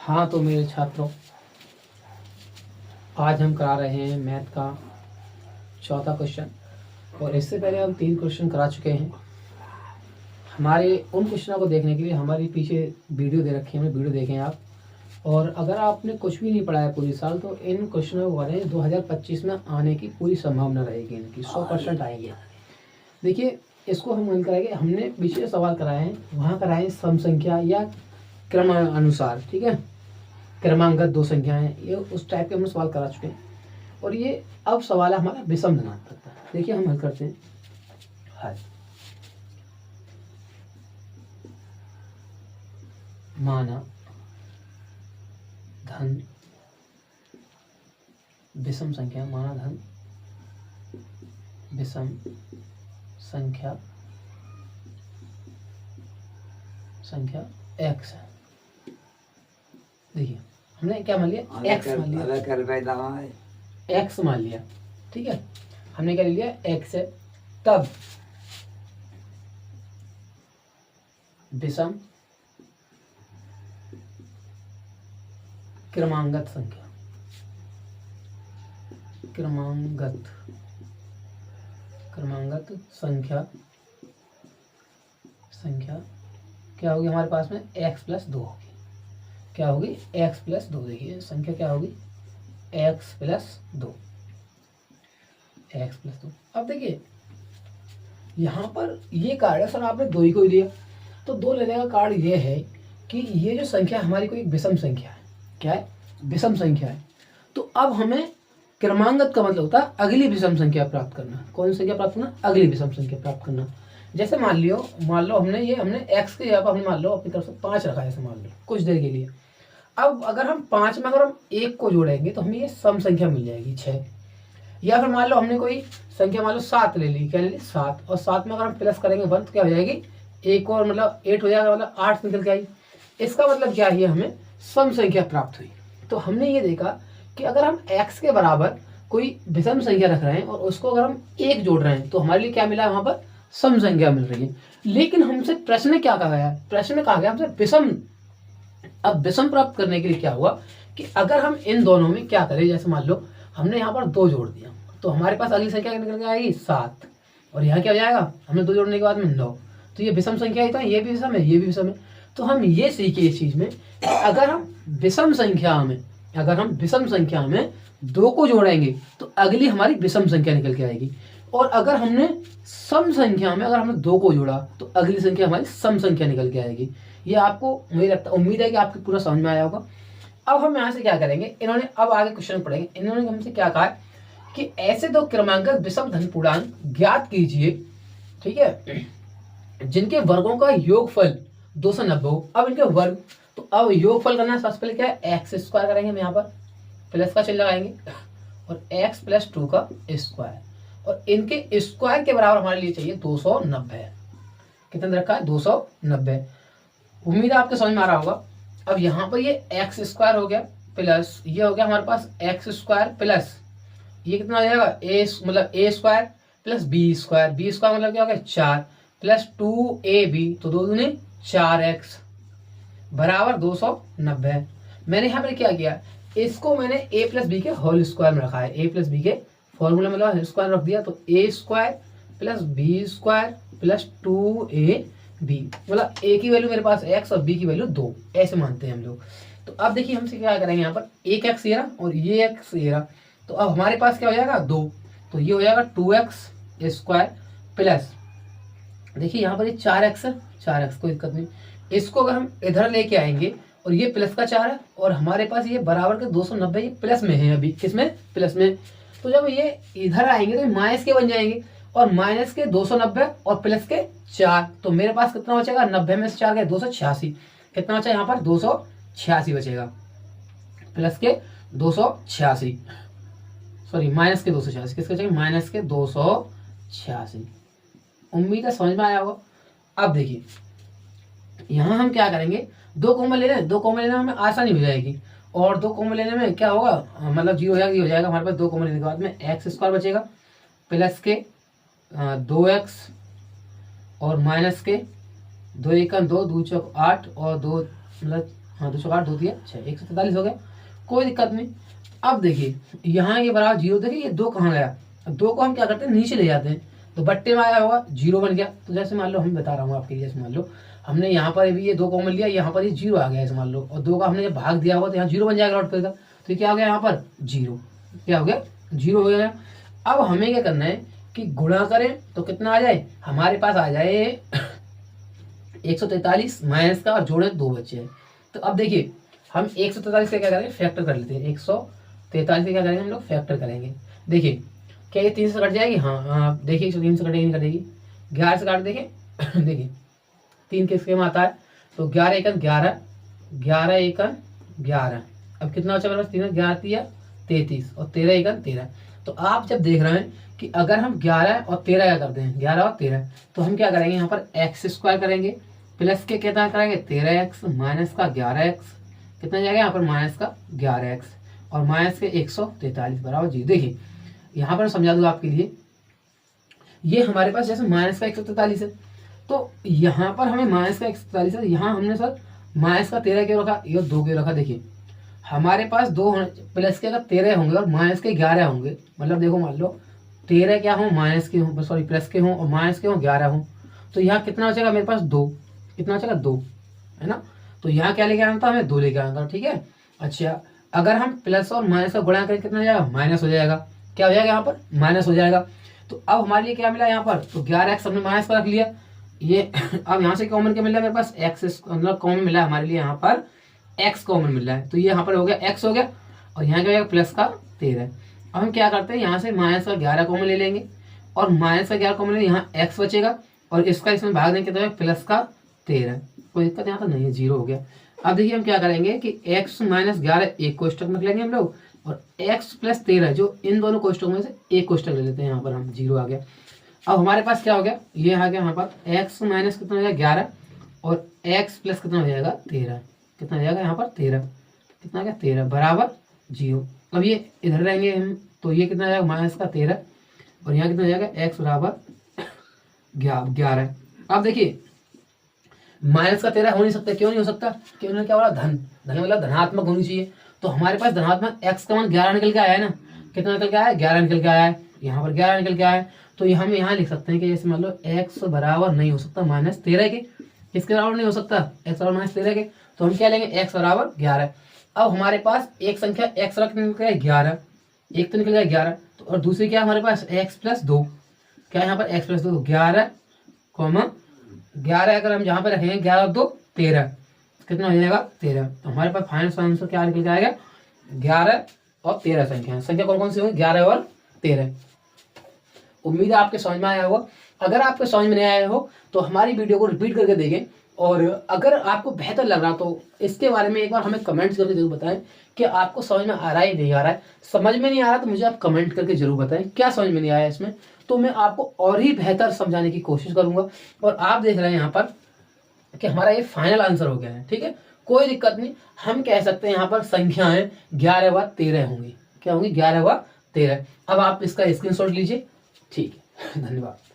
हाँ, तो मेरे छात्रों, आज हम करा रहे हैं मैथ का चौथा क्वेश्चन। और इससे पहले हम 3 क्वेश्चन करा चुके हैं। हमारे उन क्वेश्चनों को देखने के लिए हमारी पीछे वीडियो दे रखी है, हमें वीडियो देखें आप। और अगर आपने कुछ भी नहीं पढ़ा है पूरी साल, तो इन क्वेश्चनों को करें। 2025 में आने की पूरी संभावना रहेगी, इनकी 100% आएंगे। देखिए, इसको हम हल करेंगे। हमने पीछे सवाल कराए हैं, वहाँ कराए सम संख्या या क्रम अनुसार, ठीक है, क्रमांकगत 2 संख्याएं, ये उस टाइप के हमने सवाल करा चुके हैं। और ये अब सवाल है हमारा विषम धनात्मक का। देखिए, हम हल करते हैं। हल माना धन विषम संख्या, माना धन विषम संख्या x है। देखिए, हमने क्या मान लिया, x मान लिया, x मान लिया, ठीक है। हमने क्या ले लिया, x है। तब विषम क्रमांगत संख्या, क्रमांगत संख्या क्या होगी हमारे पास में, x+2 होगी। क्या होगी, x+2। देखिए, संख्या क्या होगी, x+2। अब देखिए, यहाँ पर ये कार्ड है सर, आपने 2 ही को लिया, तो 2 लेने का कार्ड ये है कि ये जो संख्या हमारी कोई विषम संख्या है। क्या है, विषम संख्या है। तो अब हमें क्रमांगत का मतलब होता है अगली विषम संख्या प्राप्त करना। कौन सी संख्या प्राप्त करना, अगली विषम संख्या प्राप्त करना। जैसे मान लो हमने x के जगह पर हमने मान लो अपनी तरफ से 5 रखा है, ऐसे मान लो कुछ देर के लिए। अब अगर हम 5 में अगर हम 1 को जोड़ेंगे तो हमें ये सम संख्या मिल जाएगी 6। या फिर मान लो हमने कोई संख्या मान लो 7 ले ली, क्या ले ली, 7। और 7 में अगर हम प्लस करेंगे 1 तो क्या हो जाएगी, एक और मतलब 8 हो जाएगा, मतलब 8 निकल के आई। इसका मतलब क्या है, हमें सम संख्या प्राप्त हुई। तो हमने ये देखा कि अगर हम x के बराबर कोई विषम संख्या रख रहे हैं और उसको अगर हम 1 जोड़ रहे हैं तो हमारे लिए क्या मिला है, वहां पर सम संख्या मिल रही है। लेकिन हमसे प्रश्न क्या कहा गया, प्रश्न में कहा गया हमसे विषम। अब विषम प्राप्त करने के लिए क्या हुआ कि अगर हम इन दोनों में क्या करें, जैसे मान लो हमने यहाँ पर 2 जोड़ दिया तो हमारे पास अगली संख्या निकल के आएगी 7। और यहाँ क्या हो जाएगा, हमने 2 जोड़ने के बाद में 9। तो ये विषम संख्या ही था, ये भी विषम है, ये भी विषम है। तो हम ये सीखे इस चीज में कि अगर हम विषम संख्या में 2 को जोड़ेंगे तो अगली हमारी विषम संख्या निकल के आएगी। और अगर हमने सम संख्या में अगर हमने 2 को जोड़ा तो अगली संख्या हमारी सम संख्या निकल के आएगी। ये आपको मुझे लगता उम्मीद है कि आपको पूरा समझ में आया होगा। अब हम यहाँ से क्या करेंगे, इन्होंने अब आगे क्वेश्चन पढ़ेंगे। इन्होंने हमसे क्या कहा कि ऐसे 2 क्रमांकक विषम धन पूर्णांक ज्ञात कीजिए, ठीक है, जिनके वर्गों का योगफल 290 हो। अब इनके वर्ग, तो अब योगफल करना है, सबसे पहले क्या है, x² करेंगे, हम यहाँ पर प्लस का चिन्ह लगाएंगे और x+2 का स्क्वायर। और इनके स्क्वायर के बराबर हमारे लिए चाहिए 290। कितना रखा है, 290। उम्मीद है आपके समझ में आ रहा होगा। अब यहाँ पर ये x² हो गया प्लस ये हो गया हमारे पास x² प्लस ये कितना आ जाएगा, मतलब a² प्लस b² मतलब क्या हो गया 4 प्लस 2ab, तो 2 दूनी 4x बराबर 290। मैंने यहाँ पर क्या किया, इसको मैंने a+b के होल स्क्वायर में रखा है। a+b के फॉर्मूला में मतलब स्क्वायर रख दिया, तो a² plus b² plus 2ab, मतलब a की वैल्यू मेरे पास x और b की वैल्यू 2, ऐसे मानते हैं हम लोग। तो अब देखिए हमसे क्या करेंगे, यहाँ पर एक x ये रहा और ये x ये रहा, तो अब हमारे पास क्या हो जाएगा 2, तो ये हो जाएगा 2x² प्लस देखिए यहाँ पर ये 4x है, 4x कोई दिक्कत नहीं। इसको अगर हम इधर लेके आएंगे और ये प्लस का 4 है और हमारे पास ये बराबर के 290, ये प्लस में है, अभी किसमें, प्लस में। तो जब ये इधर आएंगे तो माइनस के बन जाएंगे, और माइनस के 290 और प्लस के 4, तो मेरे पास कितना बचेगा, 90 में से 4 गए 286। कितना बचा यहाँ पर, 286 बचेगा, प्लस के 286, सॉरी माइनस के 286, किसके बचेगा, माइनस के 286। उम्मीद है समझ में आया होगा। अब देखिए यहाँ हम क्या करेंगे, 2 कॉमन ले लें, 2 कॉमन लेने में हमें आसानी हो जाएगी। और 2 कॉमन लेने में क्या होगा, मतलब 0 हो जाएगा, ये हो जाएगा हमारे पास। 2 कॉमन लेने के बाद में x² बचेगा प्लस के 2x और माइनस के 2 1 2 2 चौक 8 और 2 मतलब हाँ 208 होती है 6, 143 हो गया, कोई दिक्कत नहीं। अब देखिए यहाँ ये बराबर 0, देखिए ये 2 कहाँ गया, 2 को हम क्या करते हैं नीचे ले जाते हैं, तो बट्टे में आया होगा 0 बन गया। तो जैसे मान लो हम बता रहा हूँ आपके लिए, जैसे मान लो हमने यहाँ पर भी ये 2 कॉमन लिया, यहाँ पर ये 0 आ गया ऐसे मान लो, और 2 का हमने जब भाग दिया होगा तो यहाँ 0 बन जाएगा लौट करेगा। तो ये क्या हो गया यहाँ पर 0, क्या हो गया 0 हो गया। अब हमें क्या करना है कि गुणा करें तो कितना आ जाए, हमारे पास आ जाए 143 माइनस का और जोड़े 2 बच्चे हैं। तो अब देखिए हम 143 से क्या करेंगे, फैक्टर कर लेते हैं, 143 से क्या करेंगे हम लोग फैक्टर करेंगे। देखिए क्या ये 3 से कट जाएगी, हाँ देखिए 103 से कटेगी नहीं कटेगी, 11 से काट देखें देखिए 3 किसके में आता है, तो 11 एकन 11, 11 एकन 11, अब कितना बचा मेरे पास, 3 11 3 33 और 13 एकन 13। तो आप जब देख रहे हैं कि अगर हम 11 और 13 क्या करते हैं, 11 और 13, तो हम क्या करेंगे यहाँ पर एक्स स्क्वायर करेंगे, प्लस के कितना करेंगे 13x माइनस का 11x, कितना जाएगा यहाँ पर माइनस का 11x और माइनस के 143 बराबर 0। देखिए यहाँ पर समझा दूँ आपके लिए, ये हमारे पास जैसे माइनस का 143 है, तो यहाँ पर हमें माइनस का 143 है, यहाँ हमने सर माइनस का 13 क्यों रखा, ये 2 क्यों रखा। देखिए हमारे पास 2 प्लस के अगर 13 होंगे और माइनस के 11 होंगे, मतलब देखो मान लो 13 क्या हो माइनस के हों, सॉरी प्लस के हों और माइनस के हों 11 हों, तो यहाँ कितना बचेगा मेरे पास 2, कितना बचेगा 2 है ना। तो यहाँ क्या लेके आना था, हमें 2 लेके आना था, ठीक है। अच्छा अगर हम प्लस और माइनस का गुणा करें कितना हो जाएगा, माइनस हो जाएगा, क्या हो जाएगा यहाँ पर माइनस हो जाएगा। तो अब हमारे लिए क्या मिला यहाँ पर, तो 11x हमने माइनस का रख लिया ये अब यहाँ से कॉमन क्या मिल रहा है मेरे पास, एक्स मतलब कॉमन मिला हमारे लिए यहाँ पर x कॉमन मिल रहा है, तो ये यहाँ पर हो गया x हो गया और यहाँ क्या हो गया प्लस का 13। अब हम क्या करते हैं यहाँ से माइनस का 11 कॉमन ले लेंगे और माइनस का 11 कॉमन ले, यहाँ x बचेगा और इसका इसमें भाग देंगे तो प्लस का 13, कोई दिक्कत यहाँ तो नहीं है, 0 हो गया। अब देखिए हम क्या करेंगे कि x माइनस 11 एक कोष्टक में लेंगे हम लोग और x प्लस 13 जो इन दोनों कोष्टकों में से एक कोष्टक ले लेते हैं, यहाँ पर हम 0 आ गया। अब हमारे पास क्या हो गया, ये आ गया यहाँ पर x माइनस कितना हो जाएगा 11 और x प्लस कितना हो जाएगा 13, कितना हो जाएगा यहाँ पर 13, कितना आ गया 13 बराबर 0। अब ये इधर रहेंगे हम, तो ये कितना हो जाएगा माइनस का 13 और यहाँ कितना हो जाएगा x बराबर 11। अब देखिए माइनस का 13 हो नहीं सकता, क्यों नहीं हो सकता, क्यों उन्होंने क्या बोला धन, धन मतलब धनात्मक होनी चाहिए। तो हमारे पास धनात्मक x का मान 11 निकल के आया है ना, कितना निकल के आया है 11 निकल के आया है, यहाँ पर 11 निकल के आया है। तो ये हम यहाँ लिख सकते हैं कि जैसे मान लो x बराबर नहीं हो सकता माइनस 13 के, किसके बराबर नहीं हो सकता, x बराबर माइनस 13 के, तो हम क्या लेंगे x बराबर 11। अब हमारे पास एक संख्या x रख निकल गया 11, एक तो निकल गया 11, तो और दूसरी क्या हमारे पास x प्लस 2, क्या यहाँ पर x प्लस 2 11 11 अगर हम जहाँ पे रखेंगे 11 2 13, कितना हो जाएगा 13। तो हमारे पास फाइनल आंसर क्या निकल के आएगा 11 और 13 संख्या कौन कौन सी होगी 11 और 13। उम्मीद है आपके समझ में आया होगा। अगर आपके समझ में नहीं आया हो तो हमारी वीडियो को रिपीट करके देखें, और अगर आपको बेहतर लग रहा तो इसके बारे में एक बार हमें कमेंट्स करके जरूर बताएं कि आपको समझ में आ रहा है नहीं आ रहा है। समझ में नहीं आ रहा तो मुझे आप कमेंट करके जरूर बताएं क्या समझ में नहीं आया इसमें, तो मैं आपको और ही बेहतर समझाने की कोशिश करूंगा। और आप देख रहे हैं यहाँ पर कि हमारा ये फाइनल आंसर हो गया है, ठीक है, कोई दिक्कत नहीं। हम कह सकते हैं यहाँ पर संख्याएं 11 व 13 होंगी, क्या होंगी 11 व 13। अब आप इसका स्क्रीनशॉट लीजिए, ठीक है, धन्यवाद।